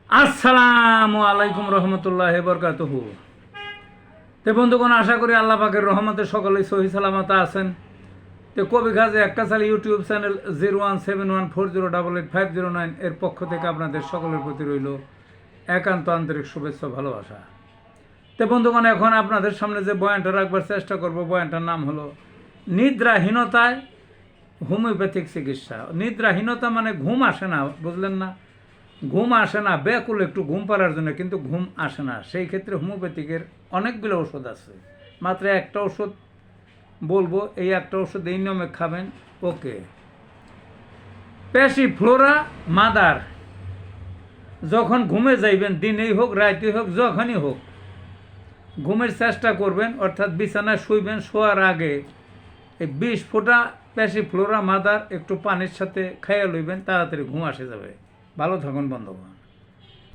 আসসালামু আলাইকুম রহমতুল্লাহি বরকাতুহু। তে বন্ধুগণ, আশা করি আল্লাহ পাকের রহমতে সকলেই সহি সালামত আছেন। তো কবি খাজে একটা চাল ইউটিউব চ্যানেল 017140885009 এর পক্ষ থেকে আপনাদের সকলের প্রতি রইল একান্ত আন্তরিক শুভেচ্ছা ভালোবাসা। তো বন্ধুগণ, এখন আপনাদের সামনে যে বয়ানটা রাখবার চেষ্টা করব, বয়ানটার নাম হলো নিদ্রাহীনতায় হোমিওপ্যাথিক চিকিৎসা। নিদ্রাহীনতা মানে ঘুম আসে না, বুঝলেন না? ঘুম আসে না, ব্যাকুল একটু ঘুম পাড়ার জন্য, কিন্তু ঘুম আসে না। সেই ক্ষেত্রে হোমিওপ্যাথিকের অনেকগুলো ওষুধ আছে। মাত্র একটা ওষুধ বলবো, এই একটা ওষুধ এই নিয়মে খাবেন। ওকে, প্যাসিফ্লোরা মাদার। যখন ঘুমে যাইবেন, দিনেই হোক রাতেই হোক, যখনই হোক ঘুমের চেষ্টা করবেন, অর্থাৎ বিছানায় শুইবেন, শোয়ার আগে এই 20 ফোঁটা প্যাসিফ্লোরা মাদার একটু পানির সাথে খাইয়া লইবেন, তাড়াতাড়ি ঘুম আসে যাবে। ভালো থাকুন বন্ধুগণ।